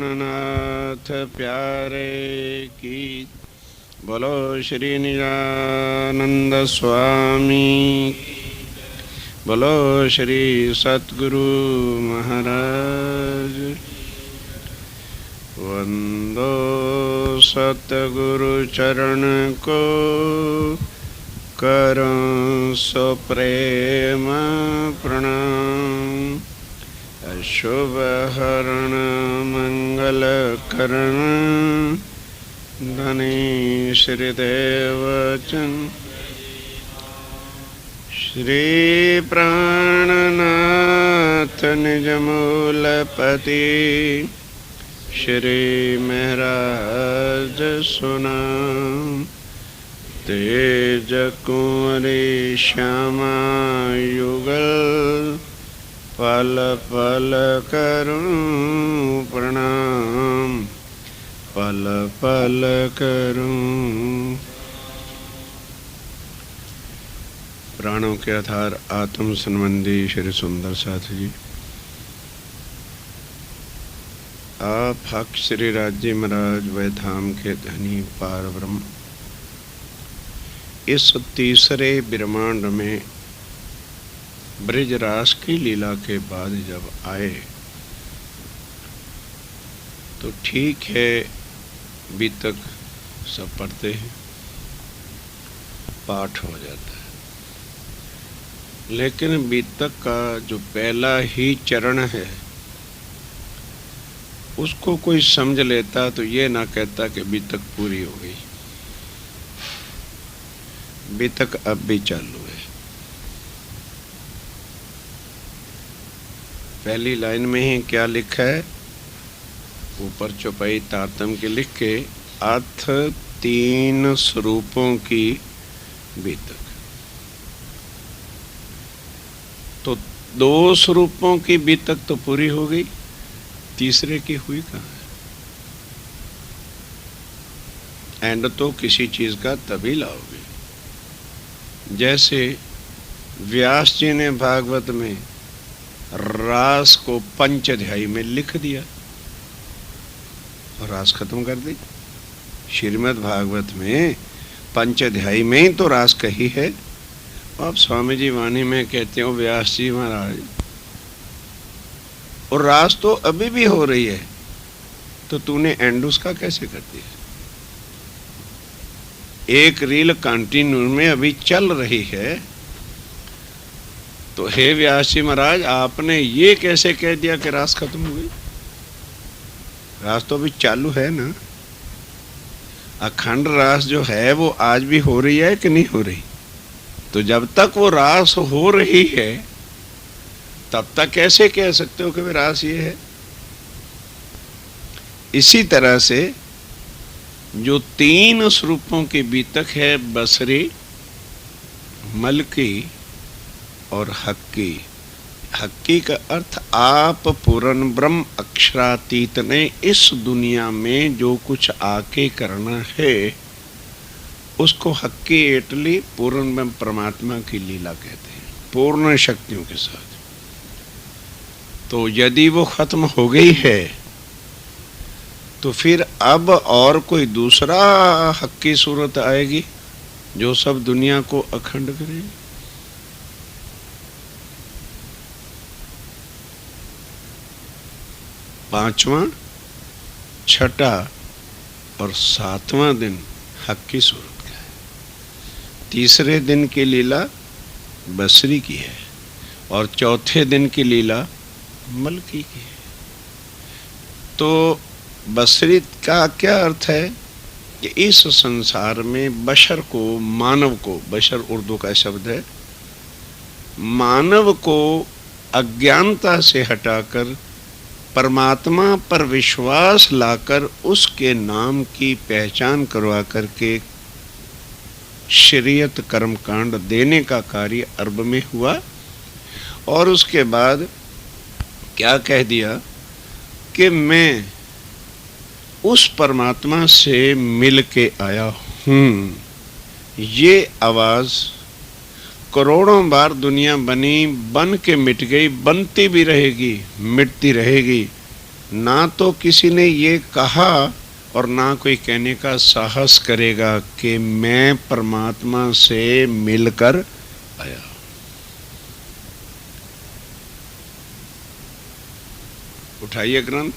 प्राणनाथ प्यारे की। बोलो श्री निजानंद स्वामी, बोलो श्री सतगुरु महाराज। वंदो सतगुरु चरण को, करो सो प्रेम प्रणाम। शुभ हरण मंगल करण, धनी श्रीदेव चन। श्री प्राणनाथ निज मूलपति, श्री महराज सुना। तेज कुंवरी श्यामा युगल, पल पल करूं प्रणाम, पल पल करूं। प्राणों के आधार आत्म संबंधी श्री सुंदर साथ जी, आप हक श्री राज्य महाराज वैधाम के धनी पार ब्रह्म, इस तीसरे ब्रह्मांड में ब्रिज रास की लीला के बाद जब आए तो ठीक है, बीतक सब पढ़ते हैं, पाठ हो जाता है, लेकिन बीतक का जो पहला ही चरण है उसको कोई समझ लेता तो ये ना कहता कि बीतक पूरी हो गई। बीतक अब भी चालू है। पहली लाइन में ही क्या लिखा है, ऊपर चौपाई तारतम के लिख के, अथ तीन स्वरूपों की बीतक। तो दो स्वरूपों की बीतक तो पूरी हो गई, तीसरे की हुई कहाँ है? एंड तो किसी चीज का तभी लाओगे। जैसे व्यास जी ने भागवत में रास को पंचअध्यायी में लिख दिया और रास खत्म कर दी। श्रीमद् भागवत में पंचअध्यायी में ही तो रास कही है। आप स्वामी जी वाणी में कहते हो व्यास जी महाराज, और रास तो अभी भी हो रही है, तो तूने एंड उसका कैसे कर दिया? एक रील कंटिन्यू में अभी चल रही है, तो हे व्यास जी महाराज, आपने ये कैसे कह दिया कि रास खत्म हो गई? रास तो अभी चालू है ना। अखंड रास जो है वो आज भी हो रही है कि नहीं हो रही? तो जब तक वो रास हो रही है तब तक कैसे कह सकते हो कि वे रास ये है? इसी तरह से जो तीन स्वरूपों की बीतक है, बसरी, मलकी और हक्की। हक्की का अर्थ आप पूर्ण ब्रह्म अक्षरातीत ने इस दुनिया में जो कुछ आके करना है उसको हक्की इटली पूर्ण ब्रह्म परमात्मा की लीला कहते हैं, पूर्ण शक्तियों के साथ। तो यदि वो खत्म हो गई है तो फिर अब और कोई दूसरा हक्की सूरत आएगी जो सब दुनिया को अखंड करेगी। पांचवां, छठा और सातवां दिन हक्की सूरत का है। तीसरे दिन की लीला बसरी की है और चौथे दिन की लीला मलकी की है। तो बसरी का क्या अर्थ है कि इस संसार में बशर को, मानव को, बशर उर्दू का शब्द है, मानव को अज्ञानता से हटाकर परमात्मा पर विश्वास लाकर उसके नाम की पहचान करवा करके शरीयत कर्मकांड देने का कार्य अरब में हुआ। और उसके बाद क्या कह दिया कि मैं उस परमात्मा से मिल के आया हूँ। ये आवाज़ करोड़ों बार दुनिया बनी, बन के मिट गई, बनती भी रहेगी, मिटती रहेगी, ना तो किसी ने ये कहा और ना कोई कहने का साहस करेगा कि मैं परमात्मा से मिलकर आया। उठाइए ग्रंथ,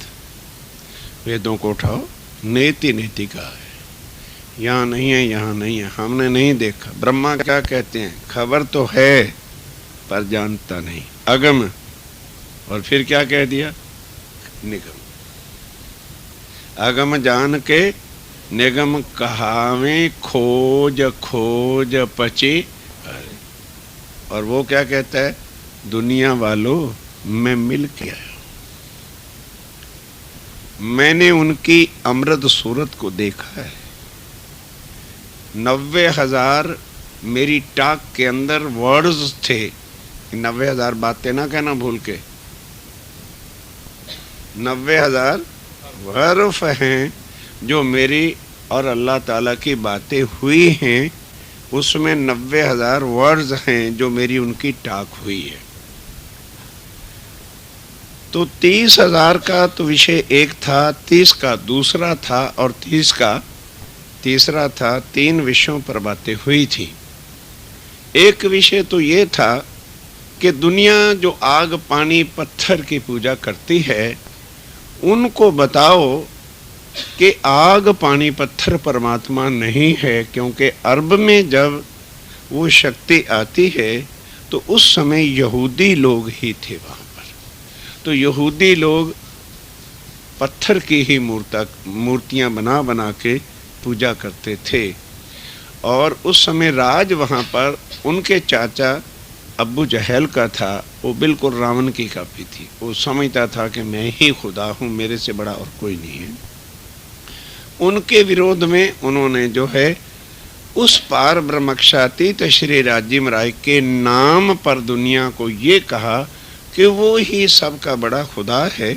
वेदों को उठाओ, नेति नेति का है, यहाँ नहीं है, यहाँ नहीं है, हमने नहीं देखा। ब्रह्मा क्या कहते हैं, खबर तो है पर जानता नहीं, अगम। और फिर क्या कह दिया, निगम। अगम जान के निगम कहावे, खोज खोज पचे। और वो क्या कहता है, दुनिया वालों मैं मिल के आया, मैंने उनकी अमृत सूरत को देखा है। 90,000 मेरी टाक के अंदर वर्ड्स थे, 90,000 बातें ना कहना भूल के, 90,000 हर्फ हैं जो मेरी और अल्लाह ताला की बातें हुई हैं, उसमें 90,000 वर्ड्स हैं जो मेरी उनकी टाक हुई है। तो 30,000 का तो विषय एक था, 30 का दूसरा था और 30 का तीसरा था। 3 विषयों पर बातें हुई थी। एक विषय तो ये था कि दुनिया जो आग पानी पत्थर की पूजा करती है, उनको बताओ कि आग पानी पत्थर परमात्मा नहीं है, क्योंकि अरब में जब वो शक्ति आती है तो उस समय यहूदी लोग ही थे वहाँ पर। तो यहूदी लोग पत्थर की ही मूर्तियाँ बना बना के पूजा करते थे। और उस समय राज वहाँ पर उनके चाचा अब्बू जहल का था। वो बिल्कुल रावण की कॉपी थी। वो समझता था कि मैं ही खुदा हूँ, मेरे से बड़ा और कोई नहीं है। उनके विरोध में उन्होंने जो है उस पार ब्रह्मक्षातीत श्री राजीव राय के नाम पर दुनिया को ये कहा कि वो ही सबका बड़ा खुदा है।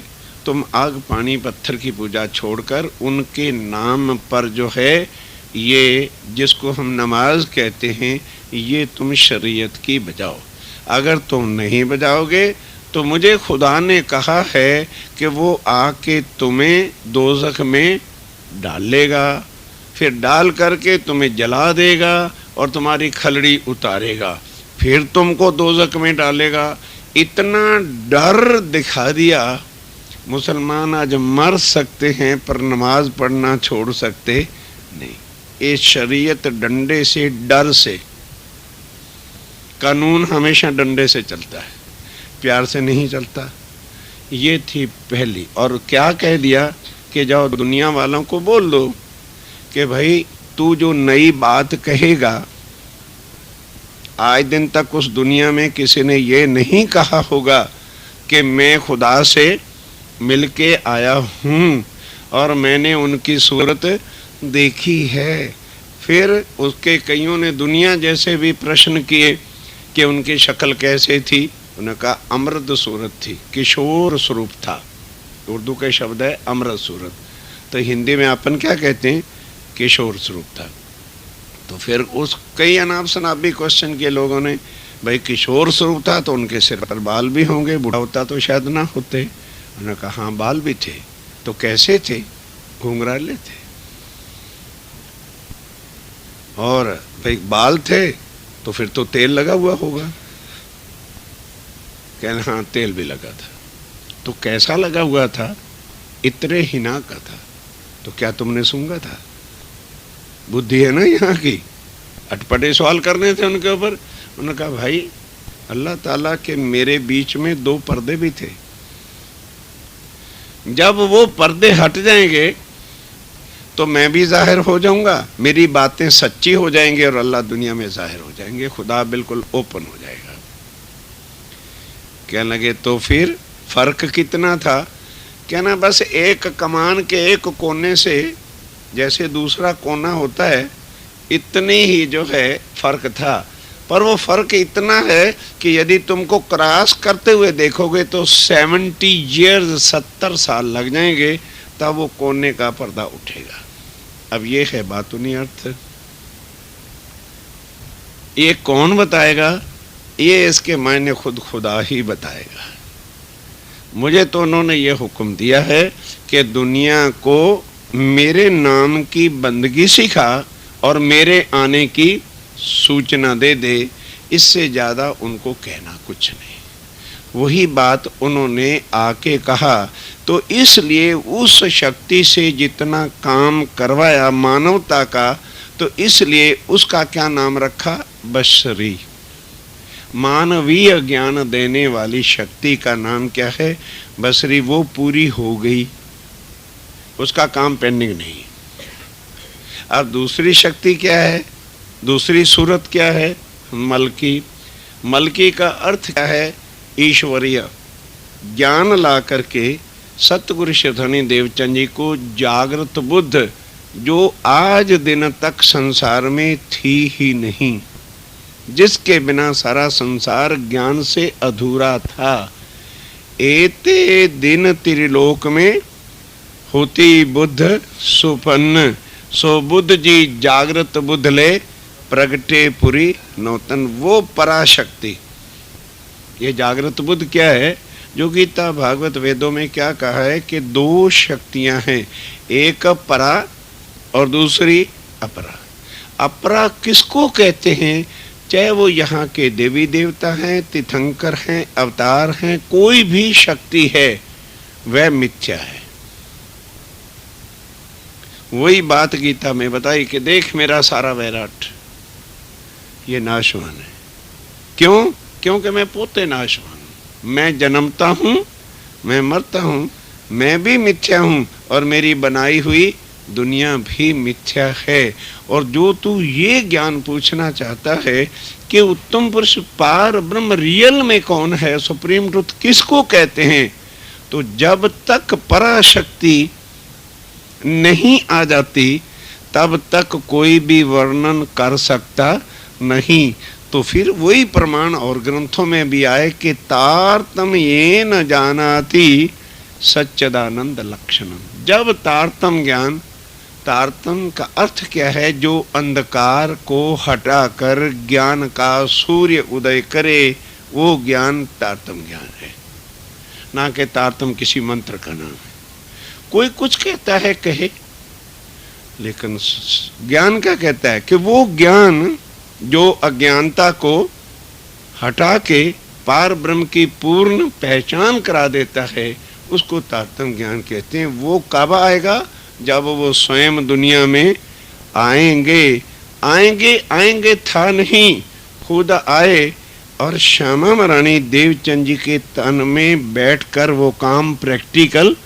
तुम आग पानी पत्थर की पूजा छोड़कर उनके नाम पर जो है ये जिसको हम नमाज कहते हैं, ये तुम शरीयत की बजाओ। अगर तुम नहीं बजाओगे तो मुझे खुदा ने कहा है कि वो आके तुम्हें दोज़ख में डालेगा, फिर डाल करके तुम्हें जला देगा और तुम्हारी खलड़ी उतारेगा, फिर तुमको दोज़ख में डालेगा। इतना डर दिखा दिया। मुसलमान आज मर सकते हैं पर नमाज पढ़ना छोड़ सकते नहीं। ये शरीयत डंडे से, डर से, कानून हमेशा डंडे से चलता है, प्यार से नहीं चलता। ये थी पहली। और क्या कह दिया कि जाओ दुनिया वालों को बोल दो कि भाई तू जो नई बात कहेगा, आज दिन तक उस दुनिया में किसी ने ये नहीं कहा होगा कि मैं खुदा से मिलके आया हूँ और मैंने उनकी सूरत देखी है। फिर उसके कईयों ने दुनिया जैसे भी प्रश्न किए कि उनकी शक्ल कैसे थी। उन्होंने कहा अमृत सूरत थी, किशोर स्वरूप था। उर्दू का शब्द है अमृत सूरत, तो हिंदी में अपन क्या कहते हैं, किशोर स्वरूप था। तो फिर उस कई अनाप शनाप भी क्वेश्चन किए लोगों ने, भाई किशोर स्वरूप था तो उनके सिर पर बाल भी होंगे, बूढ़ा होता तो शायद ना होते। उन्होंने कहा हाँ बाल भी थे। तो कैसे थे, घुंघराले थे। और भाई बाल थे तो फिर तो तेल लगा हुआ होगा। कहना हाँ तेल भी लगा था। तो कैसा लगा हुआ था, इतने हिना का था। तो क्या तुमने सूंघा था? बुद्धि है ना यहाँ की। अटपटे सवाल करने थे उनके ऊपर। उन्होंने कहा भाई अल्लाह ताला के मेरे बीच में 2 पर्दे भी थे, जब वो पर्दे हट जाएंगे तो मैं भी जाहिर हो जाऊंगा, मेरी बातें सच्ची हो जाएंगी और अल्लाह दुनिया में जाहिर हो जाएंगे, खुदा बिल्कुल ओपन हो जाएगा। कहने लगे तो फिर फर्क कितना था? कहना बस एक कमान के एक कोने से जैसे दूसरा कोना होता है, इतनी ही जो है फर्क था। पर वो फर्क इतना है कि यदि तुमको क्रॉस करते हुए देखोगे तो 70 ईयर्स 70 साल लग जाएंगे, तब वो कोने का पर्दा उठेगा। अब ये है बातूनी अर्थ। ये कौन बताएगा? ये इसके मायने खुद खुदा ही बताएगा। मुझे तो उन्होंने ये हुक्म दिया है कि दुनिया को मेरे नाम की बंदगी सिखा और मेरे आने की सूचना दे दे, इससे ज़्यादा उनको कहना कुछ नहीं। वही बात उन्होंने आके कहा। तो इसलिए उस शक्ति से जितना काम करवाया मानवता का, तो इसलिए उसका क्या नाम रखा? बसरी। मानवीय ज्ञान देने वाली शक्ति का नाम क्या है? बसरी। वो पूरी हो गई, उसका काम पेंडिंग नहीं। अब दूसरी शक्ति क्या है? दूसरी सूरत क्या है? मलकी। मलकी का अर्थ क्या है? ईश्वरीय। ज्ञान ला करके सतगुरु श्री देवचंद जी को जागृत बुद्ध, जो आज दिन तक संसार में थी ही नहीं, जिसके बिना सारा संसार ज्ञान से अधूरा था, एते दिन त्रिलोक में होती बुद्ध सुपन्न, सो बुद्ध जी जागृत बुद्ध ले प्रगटे पुरी नौतन। वो पराशक्ति। ये जागृत बुद्ध क्या है? जो गीता भागवत वेदों में क्या कहा है कि दो शक्तियां हैं, एक परा और दूसरी अपरा। अपरा किसको कहते हैं? चाहे वो यहाँ के देवी देवता हैं, तीर्थंकर हैं, अवतार हैं, कोई भी शक्ति है, वह मिथ्या है। वही बात गीता में बताई कि देख मेरा सारा वैराट ये नाशवान है। क्यों? क्योंकि मैं पोते नाशवान हूं। मैं जन्मता हूं, मैं मरता हूं, मैं भी मिथ्या हूं और मेरी बनाई हुई दुनिया भी मिथ्या है। और जो तू ये ज्ञान पूछना चाहता है कि उत्तम पुरुष पार ब्रह्म रियल में कौन है, सुप्रीम ट्रुथ किसको कहते हैं, तो जब तक पराशक्ति नहीं आ जाती तब तक कोई भी वर्णन कर सकता नहीं। तो फिर वही प्रमाण और ग्रंथों में भी आए कि तारतम ये न जानाति सच्चिदानंद लक्षणम। जब तारतम ज्ञान, तारतम का अर्थ क्या है? जो अंधकार को हटाकर ज्ञान का सूर्य उदय करे, वो ज्ञान तारतम ज्ञान है, ना कि तारतम किसी मंत्र का नाम है। कोई कुछ कहता है कहे, लेकिन ज्ञान क्या कहता है? कि वो ज्ञान जो अज्ञानता को हटा के पार ब्रह्म की पूर्ण पहचान करा देता है, उसको तारतम ज्ञान कहते हैं। वो कब आएगा? जब वो स्वयं दुनिया में आएंगे। आएंगे आएंगे था नहीं, खुद आए और श्यामा महारानी देवचंद जी के तन में बैठकर वो काम प्रैक्टिकल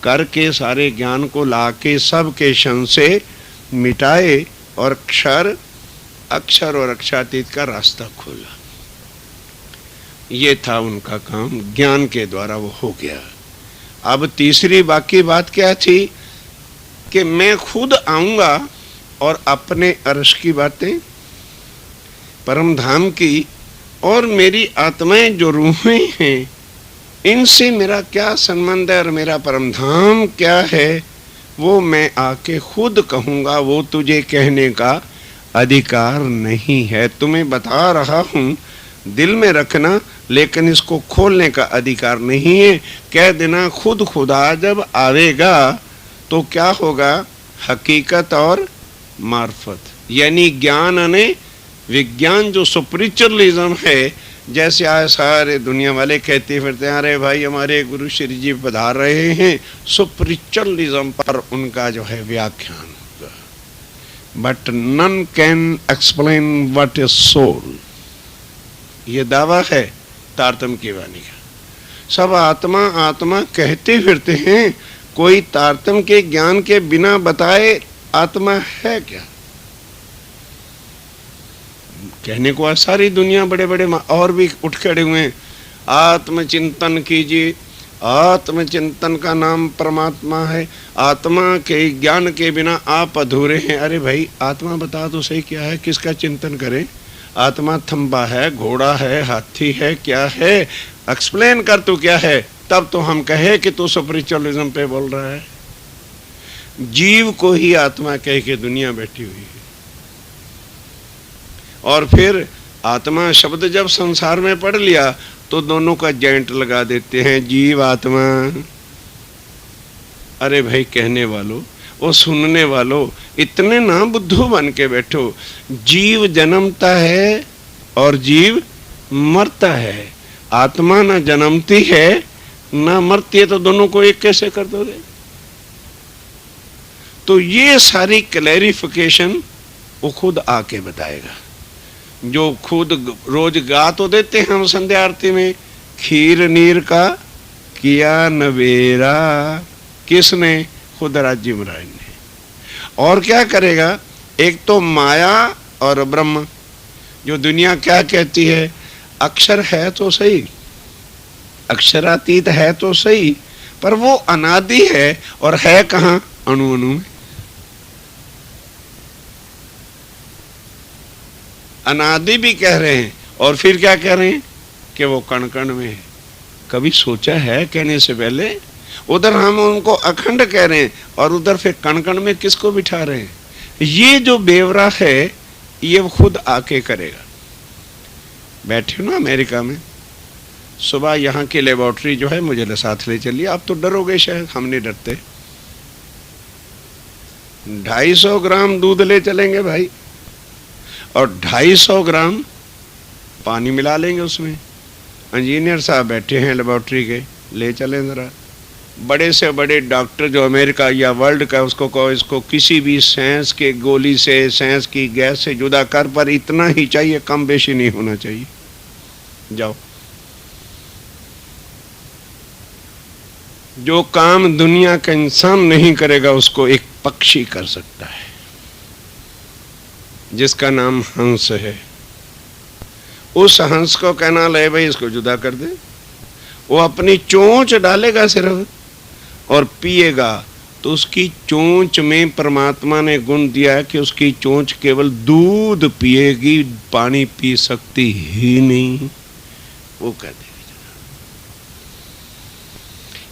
करके सारे ज्ञान को लाके सबके क्षण से मिटाए और अक्षर और अक्षरातीत का रास्ता खोला। ये था उनका काम, ज्ञान के द्वारा वो हो गया। अब तीसरी बाकी बात क्या थी? कि मैं खुद आऊंगा और अपने अर्श की बातें, परम धाम की, और मेरी आत्माएं जो रूहें हैं, इनसे मेरा क्या संबंध है और मेरा परम धाम क्या है, वो मैं आके खुद कहूँगा। वो तुझे कहने का अधिकार नहीं है। तुम्हें बता रहा हूँ, दिल में रखना, लेकिन इसको खोलने का अधिकार नहीं है। कह देना खुद खुदा जब आवेगा तो क्या होगा? हकीकत और मार्फत, यानी ज्ञान ने विज्ञान जो सुपरिचुअलिज्म है, जैसे आज सारे दुनिया वाले कहते फिरते हैं अरे भाई हमारे गुरु श्री जी पधार रहे हैं, सुपरिचुअलिज्म पर उनका जो है व्याख्यान होगा। But none can explain what is soul, ये दावा है तारतम की वाणी का। सब आत्मा आत्मा कहते फिरते हैं, कोई तारतम के ज्ञान के बिना बताए आत्मा है क्या? कहने को सारी दुनिया बड़े बड़े और भी उठ खड़े हुए हैं, आत्मचिंतन कीजिए, आत्मचिंतन का नाम परमात्मा है, आत्मा के ज्ञान के बिना आप अधूरे हैं। अरे भाई आत्मा बता तो सही क्या है, किसका चिंतन करें? आत्मा थंबा है, घोड़ा है, हाथी है, क्या है? एक्सप्लेन कर तू क्या है, तब तो हम कहे कि तू स्पिरिचुअलिज्म पे बोल रहा है। जीव को ही आत्मा कह के दुनिया बैठी हुई है। और फिर आत्मा शब्द जब संसार में पढ़ लिया तो दोनों का जॉइंट लगा देते हैं, जीव आत्मा। अरे भाई कहने वालों, वो सुनने वालों, इतने ना बुद्धू बन के बैठो। जीव जन्मता है और जीव मरता है, आत्मा ना जन्मती है ना मरती है, तो दोनों को एक कैसे कर दोगे? तो ये सारी क्लैरिफिकेशन वो खुद आके बताएगा, जो खुद रोज गा तो देते हैं हम संध्या आरती में, खीर नीर का किया नवेरा। किसने? खुद राज्य महाराज ने। और क्या करेगा? एक तो माया और ब्रह्म, जो दुनिया क्या कहती है, अक्षर है तो सही, अक्षरातीत है तो सही, पर वो अनादि है, और है कहाँ? अणु अणु में। अनादि भी कह रहे हैं, और फिर क्या कह रहे हैं कि वो कण कण में है। कभी सोचा है कहने से पहले? उधर हम उनको अखंड कह रहे हैं और उधर फिर कण कण में किसको बिठा रहे हैं? ये जो बेवरा है ये वो खुद आके करेगा। बैठे हो ना अमेरिका में, सुबह यहाँ की लेबोरेटरी जो है मुझे साथ ले चलिए। आप तो डरोगे शायद, हम नहीं डरते। 250 ग्राम दूध ले चलेंगे भाई, और 250 ग्राम पानी मिला लेंगे उसमें। इंजीनियर साहब बैठे हैं लेबोरेटरी के, ले चलें जरा। बड़े से बड़े डॉक्टर जो अमेरिका या वर्ल्ड का, उसको कहो इसको किसी भी सांस के गोली से, सांस की गैस से जुदा कर, पर इतना ही चाहिए, कम बेशी नहीं होना चाहिए। जाओ। जो काम दुनिया का इंसान नहीं करेगा उसको एक पक्षी कर सकता है, जिसका नाम हंस है। उस हंस को कहना ले भाई इसको जुदा कर दे, वो अपनी चोंच डालेगा सिर्फ और पिएगा, तो उसकी चोंच में परमात्मा ने गुण दिया है कि उसकी चोंच केवल दूध पिएगी, पानी पी सकती ही नहीं। वो कह देगी।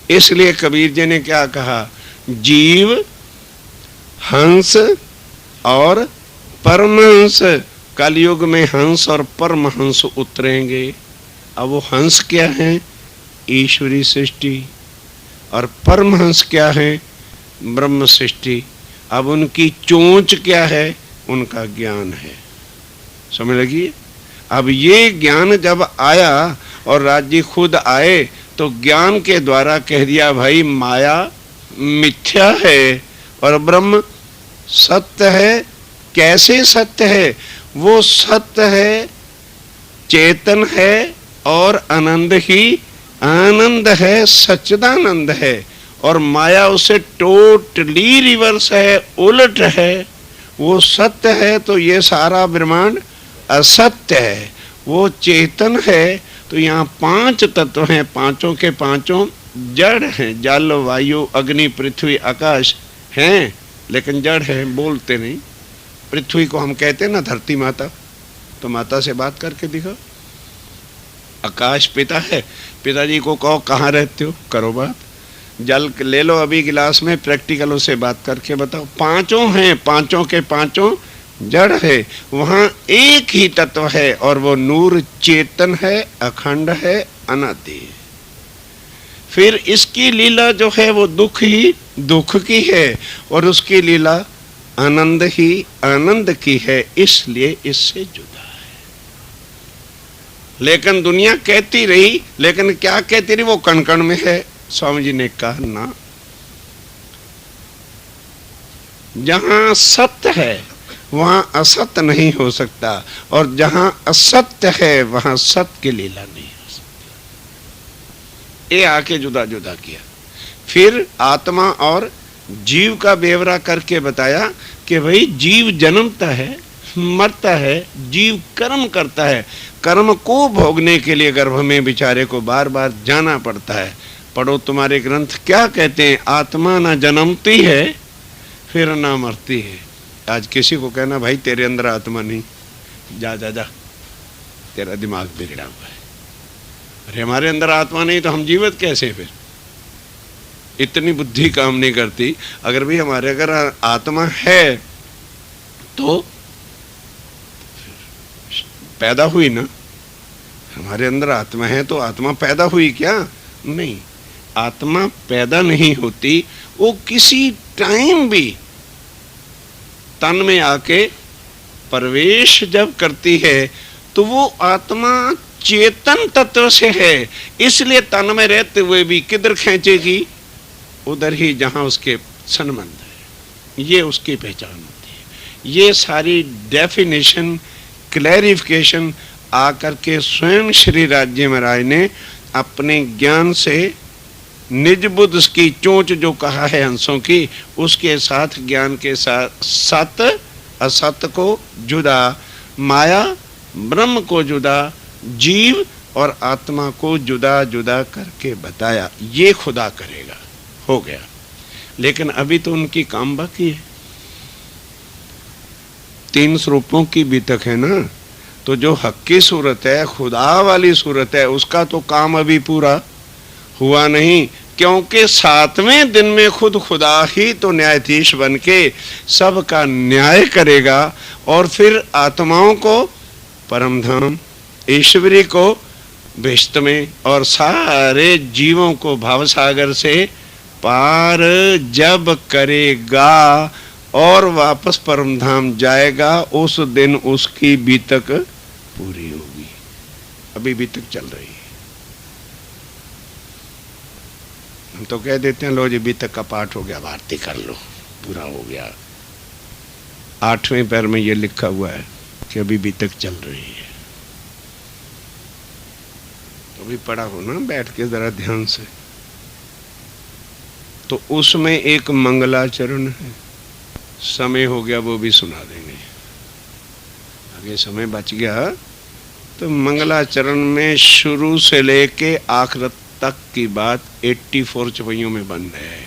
इसलिए कबीर जी ने क्या कहा? जीव, हंस और परमहंस। कलयुग में हंस और परमहंस उतरेंगे। अब वो हंस क्या है? ईश्वरी सृष्टि। और परमहंस क्या है? ब्रह्म सृष्टि। अब उनकी चोंच क्या है? उनका ज्ञान है। समझ लगी? अब ये ज्ञान जब आया और राज्य खुद आए तो ज्ञान के द्वारा कह दिया भाई माया मिथ्या है और ब्रह्म सत्य है। कैसे सत्य है? वो सत्य है, चेतन है और आनंद ही आनंद है, सच्चिदानंद है। और माया उसे टोटली रिवर्स है, उलट है। वो सत्य है तो ये सारा ब्रह्मांड असत्य है। वो चेतन है तो यहाँ 5 तत्व हैं, पांचों के पांचों जड़ हैं। जल, वायु, अग्नि, पृथ्वी, आकाश हैं, लेकिन जड़ है, बोलते नहीं। पृथ्वी को हम कहते हैं ना धरती माता, तो माता से बात करके दिखाओ। आकाश पिता है, पिताजी को कहो कहाँ रहते हो, करो बात। जल ले लो अभी गिलास में, प्रैक्टिकलों से बात करके बताओ। पांचों हैं, पांचों के पांचों जड़ है। वहाँ एक ही तत्व है और वो नूर चेतन है, अखंड है, अनादि है। फिर इसकी लीला जो है वो दुख ही दुख की है और उसकी लीला आनंद ही आनंद की है, इसलिए इससे जुदा है। लेकिन दुनिया कहती रही, लेकिन क्या कहती रही? वो कण कण में है। स्वामी जी ने कहा ना, जहां सत्य है वहां असत्य नहीं हो सकता, और जहां असत्य है वहां सत्य की लीला नहीं हो सकती। ये आके जुदा जुदा किया। फिर आत्मा और जीव का बेवरा करके बताया कि भाई जीव जन्मता है, मरता है, जीव कर्म करता है। कर्म को भोगने के लिए गर्भ में बेचारे को बार बार जाना पड़ता है। पढ़ो तुम्हारे ग्रंथ क्या कहते हैं? आत्मा ना जन्मती है फिर ना मरती है। आज किसी को कहना भाई तेरे अंदर आत्मा नहीं, जा जा जा, तेरा दिमाग बिगड़ा हुआ है। अरे हमारे अंदर आत्मा नहीं तो हम जीवित कैसे? फिर इतनी बुद्धि काम नहीं करती। अगर भी हमारे अगर आत्मा है तो पैदा हुई ना, हमारे अंदर आत्मा है तो आत्मा पैदा हुई क्या? नहीं, आत्मा पैदा नहीं होती, वो किसी टाइम भी तन में आके प्रवेश जब करती है तो वो आत्मा चेतन तत्व से है, इसलिए तन में रहते हुए भी किधर खींचेगी? उधर ही जहां उसके संबंध है। ये उसकी पहचान होती है। ये सारी डेफिनेशन, क्लैरिफिकेशन आकर के स्वयं श्री राज्य महाराज ने अपने ज्ञान से निज बुद्ध की चोंच जो कहा है हंसों की, उसके साथ ज्ञान के साथ सत असत को जुदा, माया ब्रह्म को जुदा, जीव और आत्मा को जुदा जुदा करके बताया। ये खुदा करेगा, हो गया। लेकिन अभी तो उनकी काम बाकी है। 3 स्वरूपों की बीतक है ना, तो जो हक की सूरत है, खुदा वाली सूरत है, उसका तो काम अभी पूरा हुआ नहीं, क्योंकि 7वें दिन में खुद खुदा ही तो न्यायाधीश बन के सबका न्याय करेगा और फिर आत्माओं को परमधाम, ईश्वरी को बेश्त में और सारे जीवों को भावसागर से पार जब करेगा और वापस परमधाम जाएगा, उस दिन उसकी बीतक पूरी होगी। अभी बीतक चल रही है। हम तो कह देते हैं लो जी बीतक का पाठ हो गया, आरती कर लो, पूरा हो गया। 8वें पैर में ये लिखा हुआ है कि अभी बीतक चल रही है। तो अभी पढ़ा हो ना बैठ के जरा ध्यान से, तो उसमें एक मंगलाचरण है। समय हो गया वो भी सुना देंगे, आगे समय बच गया। तो मंगलाचरण में शुरू से लेके आखिर तक की बात 84 चौपाइयों में बंद है।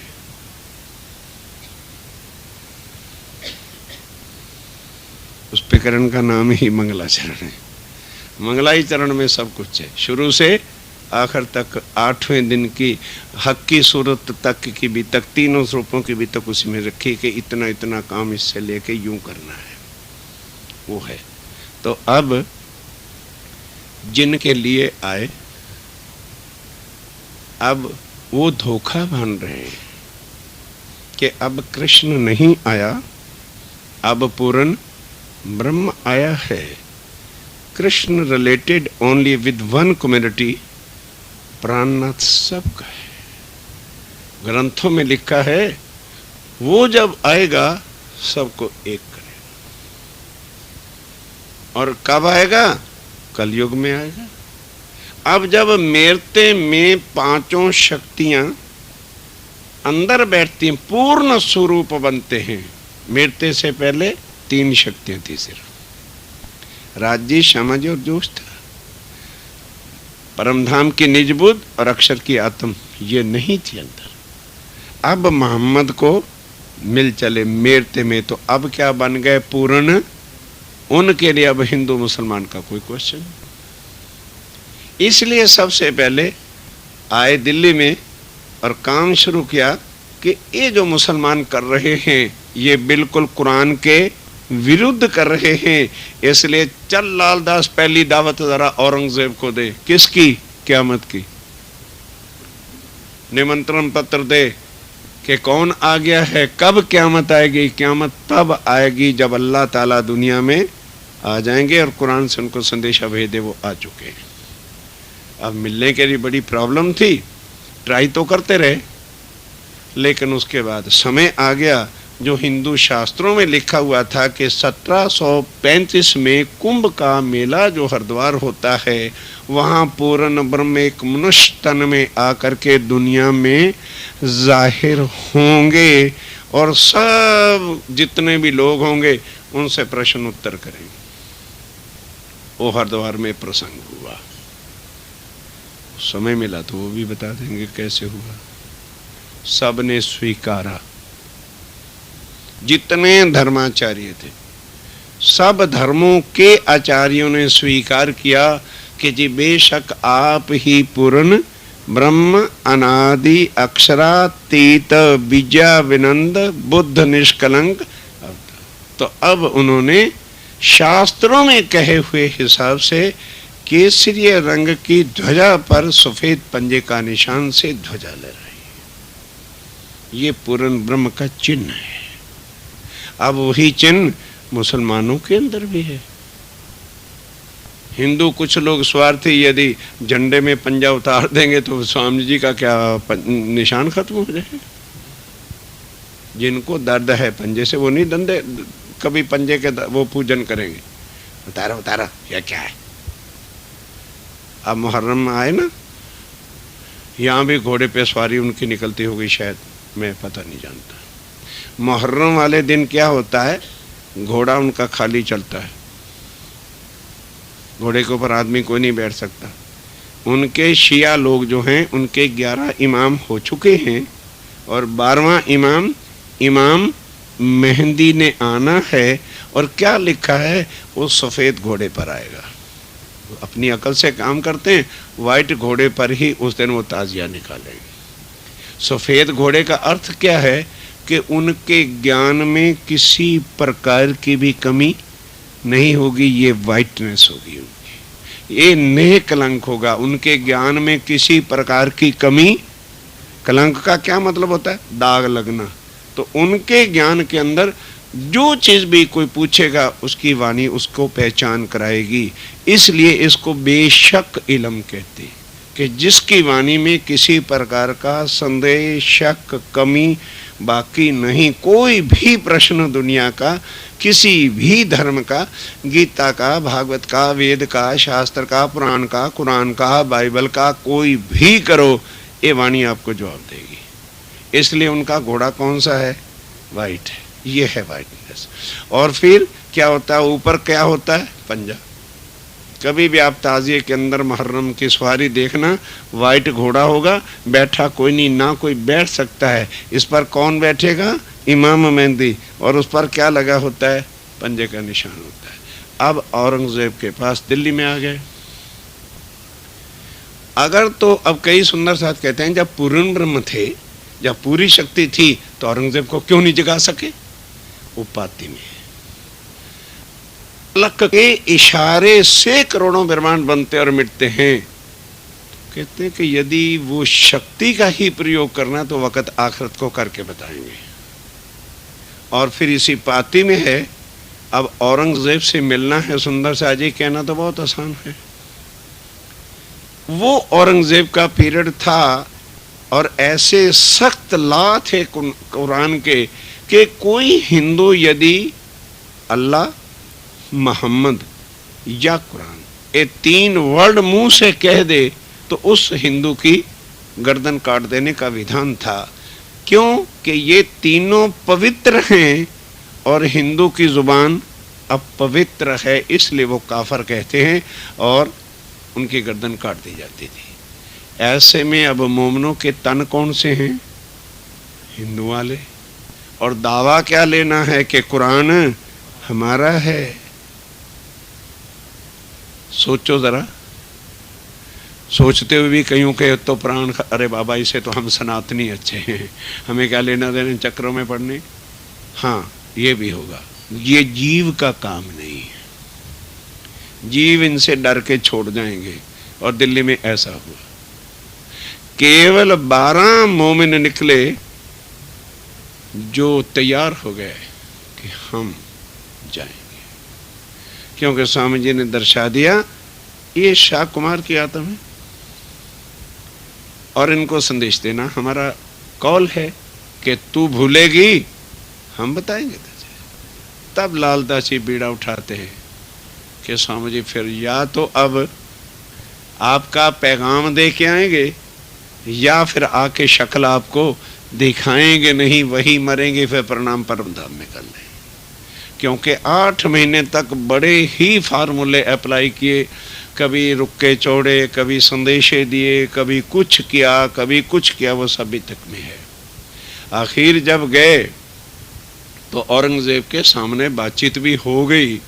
उस प्रकरण का नाम ही मंगलाचरण है। मंगलाई चरण में सब कुछ है, शुरू से आखिर तक। 8वें दिन की हक की सूरत तक की भी तक, 3 स्वरूपों की भी तक उसी में रखी कि इतना इतना काम इससे लेके यूं करना है, वो है। तो अब जिनके लिए आए, अब वो धोखा मान रहे हैं कि अब कृष्ण नहीं आया, अब पूर्ण ब्रह्म आया है। Krishna related only with one community, Prannath सबका है। ग्रंथों में लिखा है वो जब आएगा सबको एक करेगा। और कब आएगा? कलयुग में आएगा। अब जब मेरते में 5 शक्तियां अंदर बैठती हैं, पूर्ण स्वरूप बनते हैं। मेरते से पहले 3 शक्तियां थी सिर्फ, राज्य, समझ और जोश था। परमधाम की निज बुद्ध और अक्षर की आत्म ये नहीं थी अंदर। अब मोहम्मद को मिल चले मेरते में, तो अब क्या बन गए? पूर्ण। उनके लिए अब हिंदू मुसलमान का कोई क्वेश्चन। इसलिए सबसे पहले आए दिल्ली में और काम शुरू किया कि ये जो मुसलमान कर रहे हैं ये बिल्कुल कुरान के विरुद्ध कर रहे हैं, इसलिए चल लाल दास पहली दावत जरा औरंगजेब को दे। किसकी? क़यामत की। निमंत्रण पत्र दे कि कौन आ गया है, कब क़यामत आएगी। क़यामत तब आएगी जब अल्लाह ताला दुनिया में आ जाएंगे और कुरान से उनको संदेशा भेज दे, वो आ चुके हैं। अब मिलने के लिए बड़ी प्रॉब्लम थी, ट्राई तो करते रहे, लेकिन उसके बाद समय आ गया जो हिंदू शास्त्रों में लिखा हुआ था कि 1735 में कुंभ का मेला जो हरिद्वार होता है, वहाँ पूर्ण ब्रह्म एक मनुष्य तन में आकर के दुनिया में जाहिर होंगे और सब जितने भी लोग होंगे उनसे प्रश्न उत्तर करेंगे। वो हरिद्वार में प्रसंग हुआ, समय मिला तो वो भी बता देंगे कैसे हुआ। सब ने स्वीकारा, जितने धर्माचार्य थे सब धर्मों के आचार्यों ने स्वीकार किया कि जी बेशक आप ही पूर्ण ब्रह्म, अनादि, अक्षरातीत, बीजा विनंद, बुद्ध निष्कलंक। तो अब उन्होंने शास्त्रों में कहे हुए हिसाब से केसरिय रंग की ध्वजा पर सफेद पंजे का निशान से ध्वजा लहराई। ये पूर्ण ब्रह्म का चिन्ह है। अब वही चिन्ह मुसलमानों के अंदर भी है। हिंदू कुछ लोग स्वार्थी, यदि झंडे में पंजा उतार देंगे तो स्वामी जी का क्या निशान खत्म हो जाए। जिनको दर्द है पंजे से वो नहीं दंडे कभी पंजे के वो पूजन करेंगे। उतारा उतारा, यह क्या है। अब मुहर्रम आए ना, यहाँ भी घोड़े पे सवारी उनकी निकलती होगी शायद, मैं पता नहीं जानता। मुहर्रम वाले दिन क्या होता है, घोड़ा उनका खाली चलता है, घोड़े के ऊपर आदमी कोई नहीं बैठ सकता। उनके शिया लोग जो हैं उनके 11 इमाम हो चुके हैं और 12वां इमाम मेहंदी ने आना है। और क्या लिखा है, वो सफ़ेद घोड़े पर आएगा। अपनी अकल से काम करते हैं, वाइट घोड़े पर ही उस दिन वो ताजिया निकालेंगे। सफ़ेद घोड़े का अर्थ क्या है कि उनके ज्ञान में किसी प्रकार की भी कमी नहीं होगी, ये वाइटनेस होगी उनकी, ये नेह कलंक होगा। उनके ज्ञान में किसी प्रकार की कमी, कलंक का क्या मतलब होता है, दाग लगना। तो उनके ज्ञान के अंदर जो चीज़ भी कोई पूछेगा उसकी वाणी उसको पहचान कराएगी। इसलिए इसको बेशक इल्म कहते हैं कि जिसकी वाणी में किसी प्रकार का संदेह, शक, कमी बाकी नहीं। कोई भी प्रश्न दुनिया का, किसी भी धर्म का, गीता का, भागवत का, वेद का, शास्त्र का, पुराण का, कुरान का, बाइबल का, कोई भी करो, ये वाणी आपको जवाब देगी। इसलिए उनका घोड़ा कौन सा है, वाइट है। ये है वाइटनेस। और फिर क्या होता है, ऊपर क्या होता है, पंजा। कभी भी आप ताजिए के अंदर मुहर्रम की सवारी देखना, वाइट घोड़ा होगा, बैठा कोई नहीं, ना कोई बैठ सकता है। इस पर कौन बैठेगा, इमाम मेहंदी, और उस पर क्या लगा होता है, पंजे का निशान होता है। अब औरंगजेब के पास दिल्ली में आ गए। अगर तो अब कई सुंदर साथ कहते हैं जब पूर्ण ब्रह्म थे, जब पूरी शक्ति थी, तो औरंगजेब को क्यों नहीं जगा सके। उपाधि में लक के इशारे से करोड़ों ब्रह्मांड बनते और मिटते हैं। तो कहते हैं कि यदि वो शक्ति का ही प्रयोग करना तो वक़्त आखिरत को करके बताएंगे। और फिर इसी पाती में है, अब औरंगजेब से मिलना है सुंदर सा जी, कहना तो बहुत आसान है। वो औरंगजेब का पीरियड था और ऐसे सख्त ला थे कुरान के कि कोई हिंदू यदि अल्लाह, मोहम्मद या कुरान ये 3 वर्ड मुंह से कह दे तो उस हिंदू की गर्दन काट देने का विधान था। क्यों कि ये तीनों पवित्र हैं और हिंदू की जुबान अपवित्र है, इसलिए वो काफर कहते हैं और उनकी गर्दन काट दी जाती थी। ऐसे में अब मोमनों के तन कौन से हैं, हिंदू वाले। और दावा क्या लेना है कि कुरान हमारा है। सोचो जरा, सोचते हुए भी कईयों के तो प्राण, अरे बाबा इसे तो हम सनातनी अच्छे हैं, हमें क्या लेना देना चक्रों में पड़ने। हाँ ये भी होगा, ये जीव का काम नहीं है, जीव इनसे डर के छोड़ जाएंगे। और दिल्ली में ऐसा हुआ, केवल 12 मोमिन निकले जो तैयार हो गए कि हम जाएंगे, क्योंकि स्वामी जी ने दर्शा दिया ये शाह कुमार की आत्मा है और इनको संदेश देना हमारा कॉल है कि तू भूलेगी हम बताएंगे तुझे। तब लालदास जी बीड़ा उठाते हैं कि स्वामी जी फिर या तो अब आपका पैगाम दे के आएंगे या फिर आके शक्ल आपको दिखाएंगे नहीं, वही मरेंगे, फिर प्रणाम परम धाम में कर लें। क्योंकि 8 महीने तक बड़े ही फार्मूले अप्लाई किए, कभी रुके चौड़े, कभी संदेशे दिए, कभी कुछ किया, कभी कुछ किया, वो सभी तक में है। आखिर जब गए तो औरंगजेब के सामने बातचीत भी हो गई,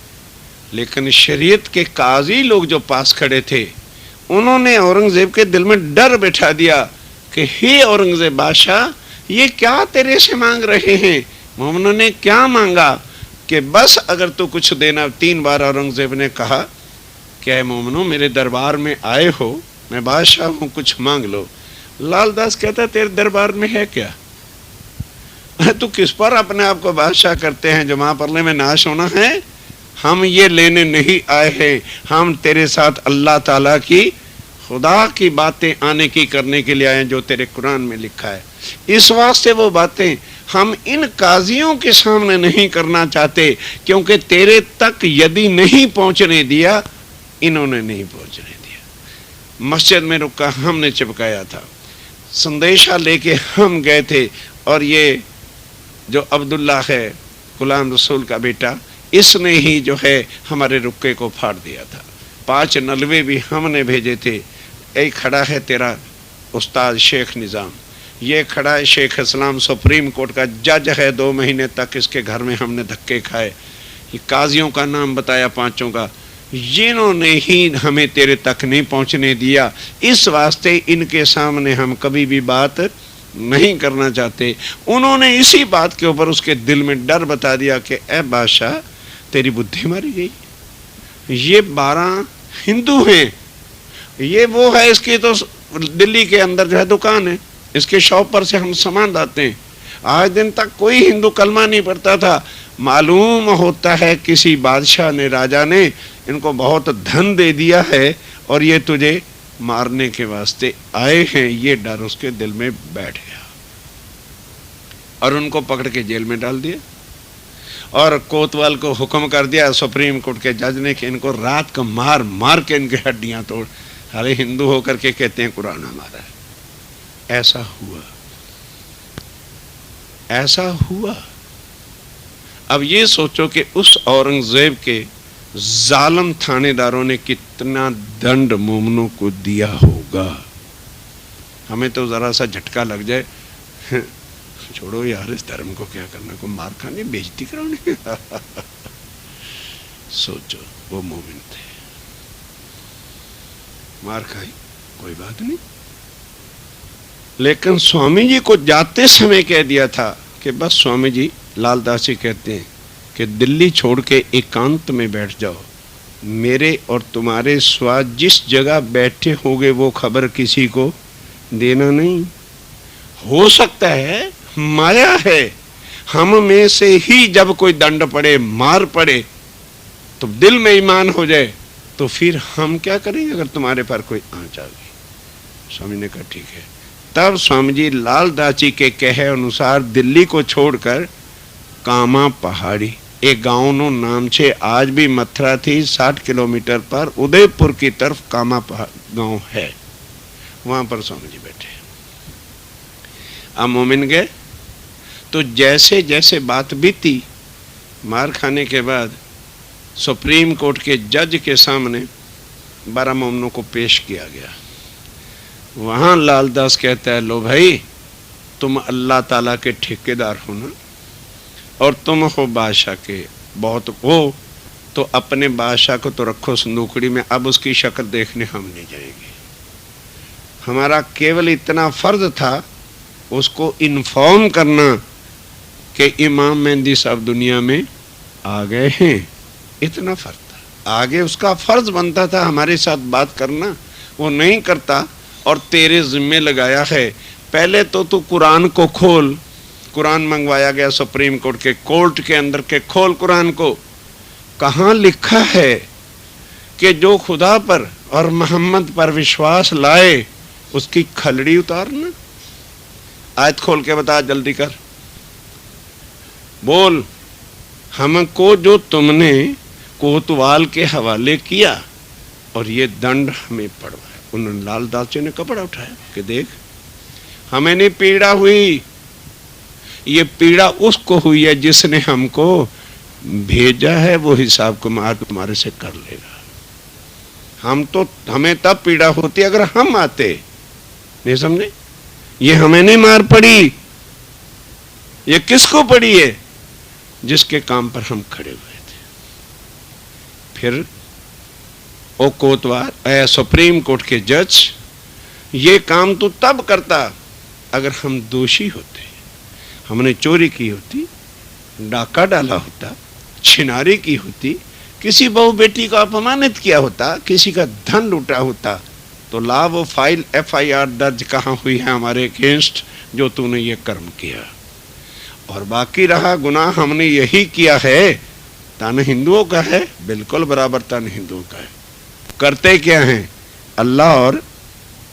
लेकिन शरीयत के काजी लोग जो पास खड़े थे उन्होंने औरंगजेब के दिल में डर बैठा दिया कि हे औरंगजेब बादशाह, ये क्या तेरे से मांग रहे हैं। मोमनों ने क्या मांगा कि बस अगर तू कुछ देना। 3 बार औरंगजेब ने कहा क्या मोमनो मेरे दरबार में आए हो, मैं बादशाह हूं, कुछ मांग लो। लालदास कहता तेरे दरबार में है क्या? तू किस पर अपने आप को बादशाह करते हैं? जो महापरले में नाश होना है, हम ये लेने नहीं आए हैं, हम तेरे साथ अल्लाह ताला की, खुदा की बातें आने की करने के लिए आए हैं, जो तेरे कुरान में लिखा है। इस वास्ते वो बातें हम इन काजियों के सामने नहीं करना चाहते, क्योंकि तेरे तक यदि नहीं पहुंचने दिया, इन्होंने नहीं पहुंचने दिया। मस्जिद में रुका, हमने चिपकाया था, संदेशा लेके हम गए थे, और ये जो अब्दुल्ला है, गुलाम रसूल का बेटा, इसने ही जो है हमारे रुक्के को फाड़ दिया था। 5 नलवे भी हमने भेजे थे। एक खड़ा है तेरा उस्ताद शेख निज़ाम, ये खड़ा है शेख इस्लाम, सुप्रीम कोर्ट का जज है, 2 महीने तक इसके घर में हमने धक्के खाए। ये काजियों का नाम बताया 5 का, जिन्होंने ही हमें तेरे तक नहीं पहुंचने दिया। इस वास्ते इनके सामने हम कभी भी बात नहीं करना चाहते। उन्होंने इसी बात के ऊपर उसके दिल में डर बता दिया कि ए बादशाह, तेरी बुद्धि मारी गई, ये 12 हिंदू हैं, ये वो है, इसकी तो दिल्ली के अंदर जो है दुकान है, इसके शॉप पर से हम सामान लाते हैं। आज दिन तक कोई हिंदू कलमा नहीं पढ़ता था। मालूम होता है किसी बादशाह ने, राजा ने इनको बहुत धन दे दिया है, और ये तुझे मारने के वास्ते आए हैं। ये डर उसके दिल में बैठ गया, और उनको पकड़ के जेल में डाल दिया, और कोतवाल को हुक्म कर दिया, सुप्रीम कोर्ट के जज ने, कि इनको रात को मार मार के इनकी हड्डियां तोड़। अरे हिंदू होकर के कहते हैं कुरान हमारा है। ऐसा हुआ, ऐसा हुआ। अब ये सोचो कि उस औरंगजेब के जालिम थानेदारों ने कितना दंड मोमनों को दिया होगा। हमें तो जरा सा झटका लग जाए, छोड़ो यार इस धर्म को, क्या करना, को मार खाने, बेइज्जती कराने। सोचो वो मोमिन थे, मार खाई, कोई बात नहीं। लेकिन स्वामी जी को जाते समय कह दिया था कि बस स्वामी जी, लालदास जी कहते हैं कि दिल्ली छोड़ के एकांत में बैठ जाओ, मेरे और तुम्हारे स्वाद जिस जगह बैठे होगे वो खबर किसी को देना नहीं। हो सकता है माया है, हम में से ही जब कोई दंड पड़े, मार पड़े, तो दिल में ईमान हो जाए, तो फिर हम क्या करेंगे अगर तुम्हारे पर कोई आंच आ गई। स्वामी ने कहा ठीक है। तब स्वामी जी लालदास जी के कहे अनुसार दिल्ली को छोड़कर कामा पहाड़ी, एक गांव नो नाम छे, आज भी मथुरा थी 60 किलोमीटर पर उदयपुर की तरफ कामा गांव है, वहां पर स्वामी जी बैठे। अब मोमिन गए, तो जैसे जैसे बात बीती, मार खाने के बाद सुप्रीम कोर्ट के जज के सामने 12 मोमिनों को पेश किया गया। वहां लालदास कहता है, लो भाई, तुम अल्लाह ताला के ठेकेदार हो ना, और तुम हो बादशाह के बहुत हो, तो अपने बादशाह को तो रखो संदूकड़ी में, अब उसकी शक्ल देखने हम नहीं जाएंगे। हमारा केवल इतना फर्ज था उसको इन्फॉर्म करना कि इमाम मेहंदी साहब दुनिया में आ गए हैं, इतना फर्ज था। आगे उसका फर्ज बनता था हमारे साथ बात करना, वो नहीं करता, और तेरे जिम्मे लगाया है। पहले तो तू कुरान को खोल, कुरान मंगवाया गया सुप्रीम कोर्ट के, कोर्ट के अंदर के, खोल कुरान को, कहाँ लिखा है कि जो खुदा पर और मोहम्मद पर विश्वास लाए उसकी खलड़ी उतारना। आयत खोल के बता, जल्दी कर, बोल। हमको जो तुमने कोतवाल के हवाले किया और ये दंड हमें पड़वाया। उन्होंने लालदास जी ने कपड़ा उठाया कि देख, हमें नहीं पीड़ा हुई, ये पीड़ा उसको हुई है जिसने हमको भेजा है, वो हिसाब को मार तुम्हारे से कर लेगा। हमें तब पीड़ा होती अगर हम आते, नहीं समझे? ये हमें नहीं मार पड़ी, ये किसको पड़ी है? जिसके काम पर हम खड़े हुए थे। फिर ओ कोतवाल, सुप्रीम कोर्ट के जज, ये काम तो तब करता अगर हम दोषी होते, हमने चोरी की होती, डाका डाला होता, छिनारी की होती, किसी बहू बेटी को अपमानित किया होता, किसी का धन लूटा होता, तो ला वो फाइल FIR दर्ज कहाँ हुई है हमारे अगेंस्ट जो तूने ये कर्म किया। और बाकी रहा गुनाह हमने यही किया है, तन हिंदुओं का है, बिल्कुल बराबर तन हिंदुओं का है। करते क्या हैं? अल्लाह और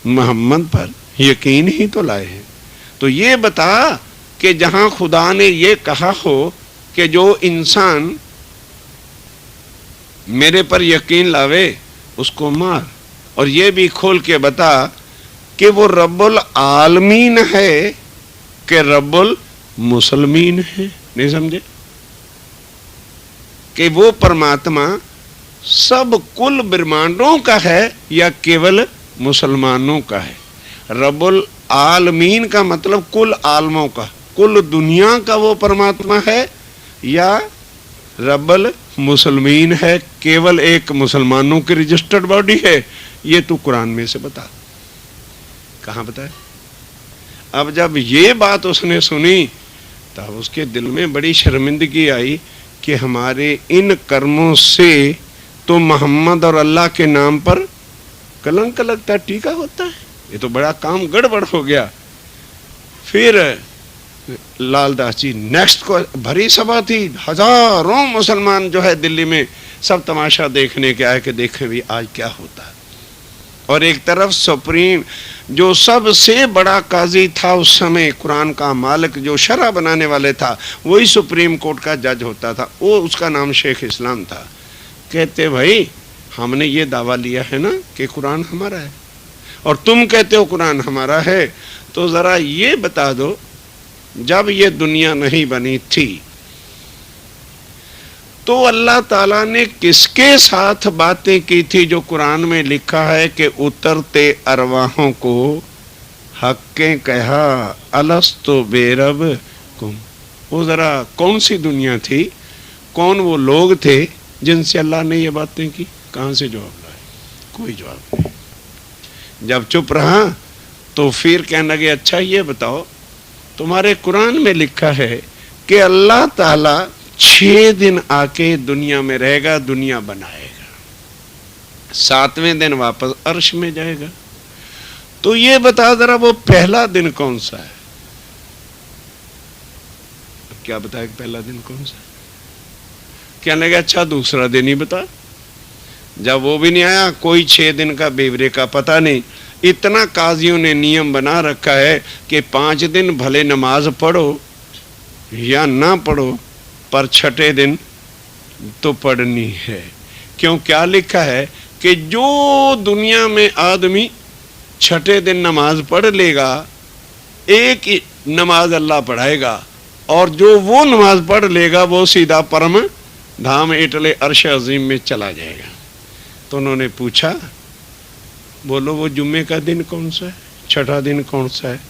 मोहम्मद पर यकीन ही तो लाए हैं। तो ये बता कि जहां खुदा ने ये कहा हो कि जो इंसान मेरे पर यकीन लावे उसको मार, और ये भी खोल के बता कि वो रब्बुल आलमीन है कि रब्बुल मुसलमीन है। नहीं समझे? कि वो परमात्मा सब कुल ब्रह्मांडों का है या केवल मुसलमानों का है। रब्बुल आलमीन का मतलब कुल आलमों का, कुल दुनिया का वो परमात्मा है, या रब्बुल मुसलमीन है, केवल एक मुसलमानों की रजिस्टर्ड बॉडी है। ये तू कुरान में से बता, कहां बताए? अब जब ये बात उसने सुनी तब उसके दिल में बड़ी शर्मिंदगी आई कि हमारे इन कर्मों से तो मोहम्मद और अल्लाह के नाम पर कलंक लगता, टीका होता है। ये तो बड़ा काम गड़बड़ हो गया। फिर लालदास जी नेक्स्ट को भरी सभा थी, हजारों मुसलमान जो है दिल्ली में सब तमाशा देखने के आए कि देखें भी आज क्या होता है। और एक तरफ सुप्रीम जो सबसे बड़ा काजी था उस समय, कुरान का मालिक जो शरह बनाने वाले था, वही सुप्रीम कोर्ट का जज होता था, वो उसका नाम शेख इस्लाम था। कहते भाई हमने ये दावा लिया है ना कि कुरान हमारा है, और तुम कहते हो कुरान हमारा है, तो जरा ये बता दो जब ये दुनिया नहीं बनी थी तो अल्लाह ताला ने किसके साथ बातें की थी जो कुरान में लिखा है कि उतरते अरवाहों को हक्के कहा अलस्तो बेरब कुम। वो जरा कौन सी दुनिया थी, कौन वो लोग थे जिनसे अल्लाह ने ये बातें की? कहां से जवाब लाए? कोई जवाब नहीं। जब चुप रहा तो फिर कहने लगे अच्छा ये बताओ तुम्हारे कुरान में लिखा है कि अल्लाह ताला 6 दिन आके दुनिया में रहेगा, दुनिया बनाएगा, 7वें दिन वापस अर्श में जाएगा। तो ये बता जरा वो पहला दिन कौन सा है? क्या बताए पहला दिन कौन सा है? कहने लगे अच्छा दूसरा दिन ही बता। जब वो भी नहीं आया, कोई 6 दिन का बेवरे का पता नहीं। इतना काजियों ने नियम बना रखा है कि 5 दिन भले नमाज पढ़ो या ना पढ़ो, पर 6ठे दिन तो पढ़नी है। क्यों? क्या लिखा है कि जो दुनिया में आदमी 6ठे दिन नमाज पढ़ लेगा, एक ही नमाज अल्लाह पढ़ाएगा, और जो वो नमाज पढ़ लेगा वो सीधा परम धाम इटले अर्श अजीम में चला जाएगा। तो उन्होंने पूछा बोलो वो जुम्मे का दिन कौन सा है, 6ठा दिन कौन सा है?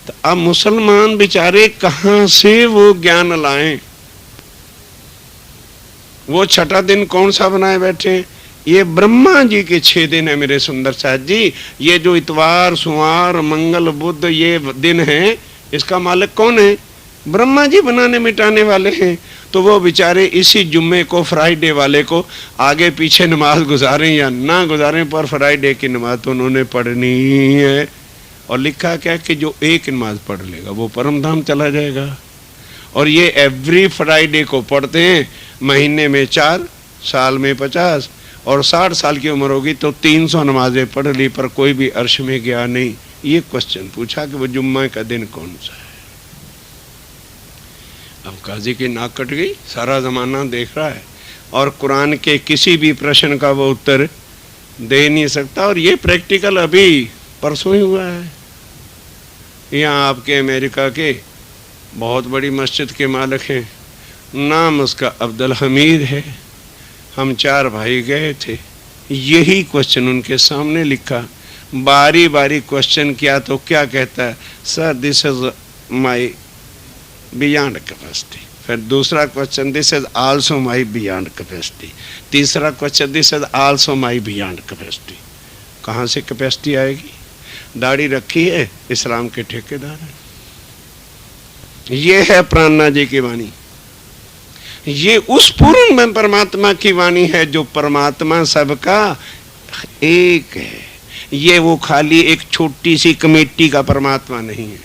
तो अब मुसलमान बेचारे कहां से वो ज्ञान लाएं? वो 6ठा दिन कौन सा बनाए बैठे? ये ब्रह्मा जी के 6 दिन है मेरे सुंदर साहब जी। ये जो इतवार सोमवार मंगल बुध ये दिन है, इसका मालिक कौन है? ब्रह्मा जी बनाने मिटाने वाले हैं। तो वो बेचारे इसी जुम्मे को, फ्राइडे वाले को आगे पीछे नमाज गुजारें या ना गुजारें, पर फ्राइडे की नमाज तो उन्होंने पढ़नी है। और लिखा क्या कि जो एक नमाज पढ़ लेगा वो परम धाम चला जाएगा। और ये एवरी फ्राइडे को पढ़ते हैं, महीने में 4, साल में 50, और 60 साल की उम्र होगी तो 300 नमाजें पढ़ ली, पर कोई भी अर्श में गया नहीं। ये क्वेश्चन पूछा कि वो जुम्मा का दिन कौन सा है? अब काजी की नाक कट गई, सारा जमाना देख रहा है और कुरान के किसी भी प्रश्न का वो उत्तर दे नहीं सकता। और ये प्रैक्टिकल अभी परसों ही हुआ है। यहाँ आपके अमेरिका के बहुत बड़ी मस्जिद के मालिक हैं, नाम उसका अब्दुल हमीद है। हम 4 भाई गए थे, यही क्वेश्चन उनके सामने लिखा, बारी बारी क्वेश्चन किया तो क्या कहता है? Sir this is my beyond capacity. फिर दूसरा question, this is also my beyond capacity. तीसरा question, this is also my beyond capacity. कहाँ से कैपेसिटी आएगी? दाढ़ी रखी है, इस्लाम के ठेकेदार है। ये है प्राणनाथ जी की वाणी। ये उस पूर्ण में परमात्मा की वाणी है जो परमात्मा सबका एक है। ये वो खाली एक छोटी सी कमेटी का परमात्मा नहीं है,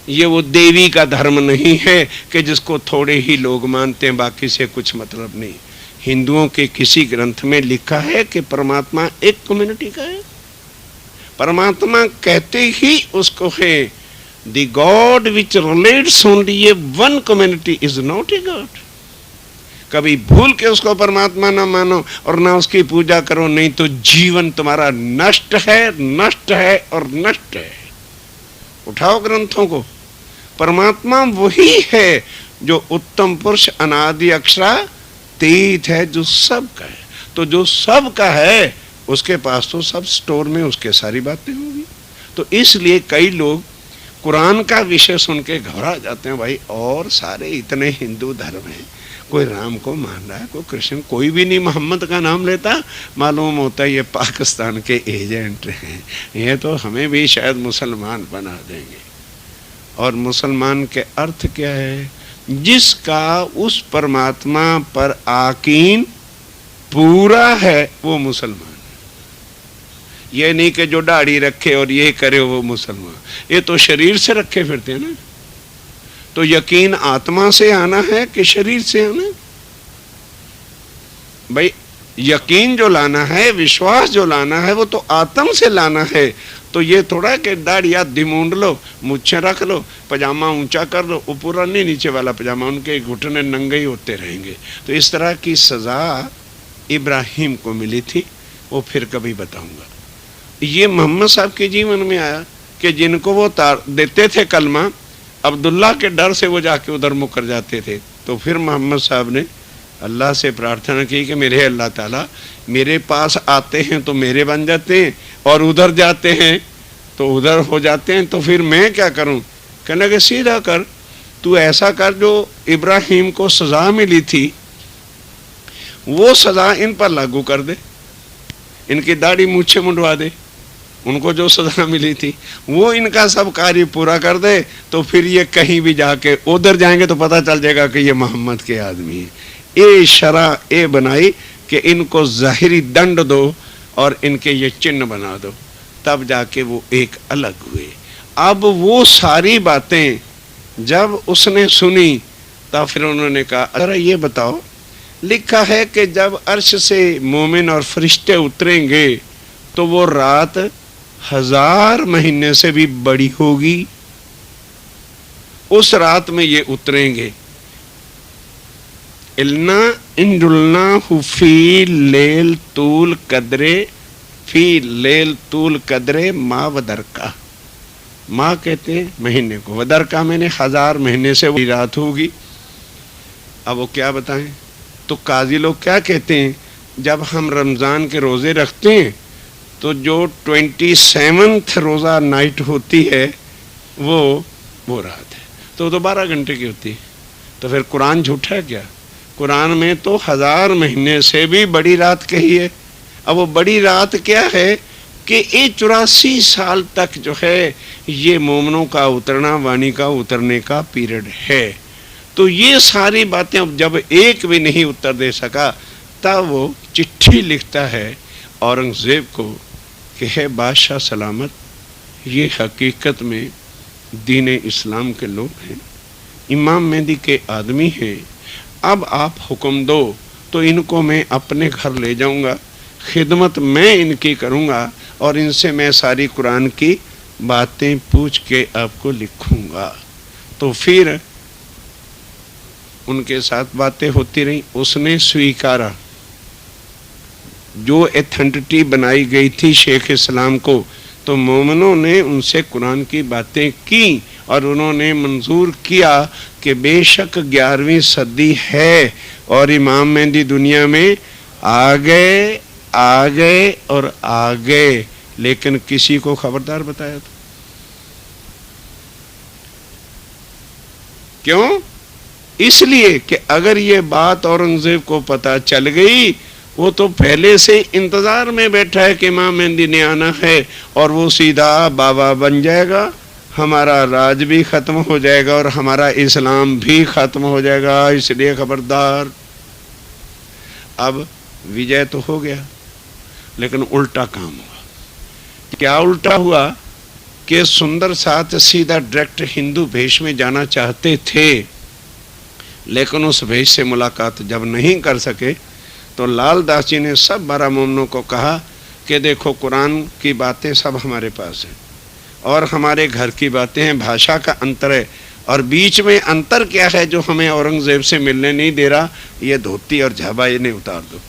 ये वो देवी का धर्म नहीं है कि जिसको थोड़े ही लोग मानते हैं, बाकी से कुछ मतलब नहीं। हिंदुओं के किसी ग्रंथ में लिखा है कि परमात्मा एक कम्युनिटी का है। परमात्मा कहते ही उसको है the God which relates only A one community is not a god. कभी भूल के उसको परमात्मा ना मानो और ना उसकी पूजा करो, नहीं तो जीवन तुम्हारा नष्ट है, नष्ट है और नष्ट है। उठाओ ग्रंथों को। परमात्मा वही है जो उत्तम पुरुष अनादि अक्षरातीत है, जो सब का है। तो जो सब का है उसके पास तो सब स्टोर में उसके सारी बातें होंगी। तो इसलिए कई लोग कुरान का विषय सुन के घबरा जाते हैं, भाई और सारे इतने हिंदू धर्म हैं, कोई राम को मान रहा है, कोई कृष्ण, कोई भी नहीं मोहम्मद का नाम लेता, मालूम होता है ये पाकिस्तान के एजेंट हैं, ये तो हमें भी शायद मुसलमान बना देंगे। और मुसलमान के अर्थ क्या है? जिसका उस परमात्मा पर यकीन पूरा है वो मुसलमान। ये नहीं कि जो दाढ़ी रखे और ये करे वो मुसलमान, ये तो शरीर से रखे फिरते हैं ना। तो यकीन आत्मा से आना है कि शरीर से आना है? भाई यकीन जो लाना है, विश्वास जो लाना है, वो तो आत्म से लाना है। तो ये थोड़ा कि दाढ़ी आधी मूंड लो, मुच्छे रख लो, पजामा ऊंचा कर लो, ऊपर नहीं नीचे वाला पजामा, उनके घुटने नंगे ही होते रहेंगे। तो इस तरह की सजा इब्राहिम को मिली थी, वो फिर कभी बताऊंगा। ये मोहम्मद साहब के जीवन में आया कि जिनको वो तार देते थे कलमा, अब्दुल्ला के डर से वो जाके उधर मुकर जाते थे। तो फिर मोहम्मद साहब ने अल्लाह से प्रार्थना की कि मेरे अल्लाह ताला, मेरे पास आते हैं तो मेरे बन जाते हैं और उधर जाते हैं तो उधर हो जाते हैं, तो फिर मैं क्या करूं? कहने लगे सीधा कर, तू ऐसा कर जो इब्राहिम को सजा मिली थी वो सजा इन पर लागू कर दे, इनकी दाढ़ी मूछे मुंडवा दे, उनको जो सजा मिली थी वो इनका सब कार्य पूरा कर दे। तो फिर ये कहीं भी जाके उधर जाएंगे तो पता चल जाएगा कि ये मोहम्मद के आदमी है। ये शरा ए बनाई कि इनको ज़ाहिरी दंड दो और इनके ये चिन्ह बना दो, तब जाके वो एक अलग हुए। अब वो सारी बातें जब उसने सुनी तब फिर उन्होंने कहा, अरे ये बताओ, लिखा है कि जब अर्श से मोमिन और फरिश्ते उतरेंगे तो वो रात 1000 महीने से भी बड़ी होगी। उस रात में ये उतरेंगे। इल्ना इंडुलना हुफी लेल तूल कदरे, फी लेल तूल कदरे माँ वदरका। माँ कहते हैं महीने को, वदरका मैंने 1000 महीने से बड़ी रात होगी। अब वो क्या बताएं? तो काजी लोग क्या कहते हैं, जब हम रमज़ान के रोज़े रखते हैं तो जो 27th रोज़ा नाइट होती है वो रात है, तो 12 घंटे की होती है। तो फिर कुरान झूठा है क्या? कुरान में तो 1000 महीने से भी बड़ी रात कही है। अब वो बड़ी रात क्या है कि ये 84 साल तक जो है ये मोमनों का उतरना, वाणी का उतरने का पीरियड है। तो ये सारी बातें अब जब एक भी नहीं उत्तर दे सका तब वो चिट्ठी लिखता है औरंगज़ेब को कि है बादशाह सलामत, ये हकीकत में दीन इस्लाम के लोग हैं, इमाम मेहदी के आदमी हैं। अब आप हुक्म दो तो इनको मैं अपने घर ले जाऊंगा, खिदमत मैं इनकी करूंगा और इनसे मैं सारी कुरान की बातें पूछ के आपको लिखूंगा। तो फिर उनके साथ बातें होती रही, उसने स्वीकारा। जो एथेंटिटी बनाई गई थी शेख इस्लाम को, तो मोमिनों ने उनसे कुरान की बातें की और उन्होंने मंजूर किया कि बेशक 11वीं सदी है और इमाम मेहदी दुनिया में आ गए और आ गए, लेकिन किसी को खबरदार बताया था। क्यों? इसलिए कि अगर ये बात औरंगजेब को पता चल गई, वो तो पहले से इंतजार में बैठा है कि इमाम मेहदी ने आना है और वो सीधा बाबा बन जाएगा हमारा राज भी खत्म हो जाएगा और हमारा इस्लाम भी खत्म हो जाएगा, इसलिए खबरदार। अब विजय तो हो गया, लेकिन उल्टा काम हुआ। क्या उल्टा हुआ कि सुंदर साथ सीधा डायरेक्ट हिंदू भेष में जाना चाहते थे, लेकिन उस भेष से मुलाकात जब नहीं कर सके तो लाल दास जी ने सब 12 मोमनों को कहा कि देखो, कुरान की बातें सब हमारे पास हैं और हमारे घर की बातें हैं, भाषा का अंतर है और बीच में अंतर क्या है जो हमें औरंगजेब से मिलने नहीं दे रहा, ये धोती और झाबा इन्हें उतार दो।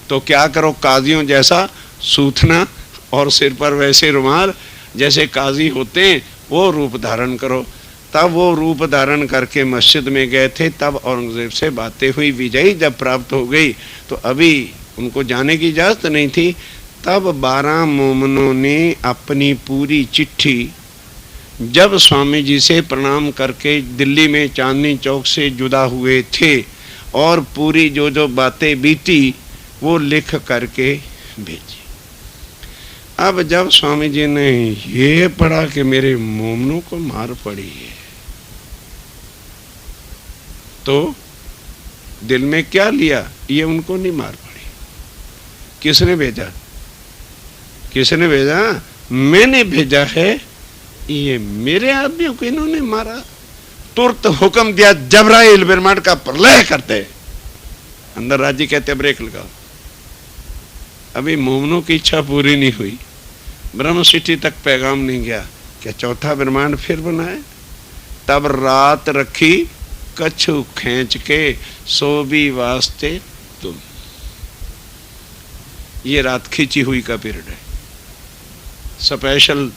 तो क्या करो, काजियों जैसा सूथना और सिर पर वैसे रुमाल, जैसे काजी होते हैं वो रूप धारण करो। तब वो रूप धारण करके मस्जिद में गए थे, तब औरंगजेब से बातें हुई। विजयी जब प्राप्त हो गई तो अभी उनको जाने की इजाज़त नहीं थी। तब 12 मोमनों ने अपनी पूरी चिट्ठी जब स्वामी जी से प्रणाम करके दिल्ली में चांदनी चौक से जुदा हुए थे और पूरी जो जो बातें बीती वो लिख करके भेजी। अब जब स्वामी जी ने ये पढ़ा कि मेरे मोमनों को मार पड़ी है, तो दिल में क्या लिया, ये उनको नहीं मार पड़ी। किसने भेजा? किसने भेजा? मैंने भेजा है। ये मेरे आदमियों को इन्होंने मारा। तुरंत हुक्म दिया, जबराइल ब्रह्मांड का प्रलय करते। अंदर राजी कहते ब्रेक लगाओ। अभी मोमनों की इच्छा पूरी नहीं हुई, ब्रह्म सिटी तक पैगाम नहीं गया, क्या चौथा ब्रह्मांड फिर बनाए? तब रात रखी कछु खींच के, सो भी वास्ते तुम। ये रात खींची हुई का पीरियड है स्पेशल।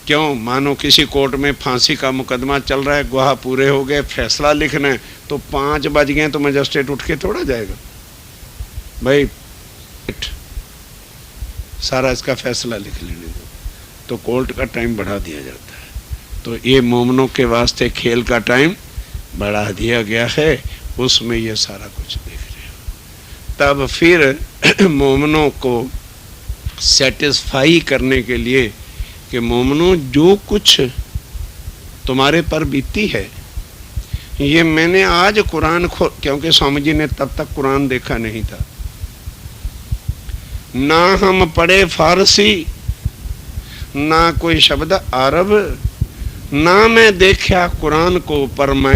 क्यों? मानो किसी कोर्ट में फांसी का मुकदमा चल रहा है, गवाह पूरे हो गए, फैसला लिखना है, तो 5 बज गए तो मजिस्ट्रेट उठ के थोड़ा जाएगा, भाई सारा इसका फैसला लिख लेने दो, तो कोर्ट का टाइम बढ़ा दिया जाता है। तो ये मोमनों के वास्ते खेल का टाइम बढ़ा दिया गया है, उसमें ये सारा कुछ देख रहे हो। तब फिर मोमनों को सेटिस्फाई करने के लिए कि मोमनों, जो कुछ तुम्हारे पर बीती है ये मैंने आज कुरान क्योंकि स्वामी जी ने तब तक कुरान देखा नहीं था, ना हम पढ़े फारसी, ना कोई शब्द अरब, ना मैं देखा कुरान को, पर मैं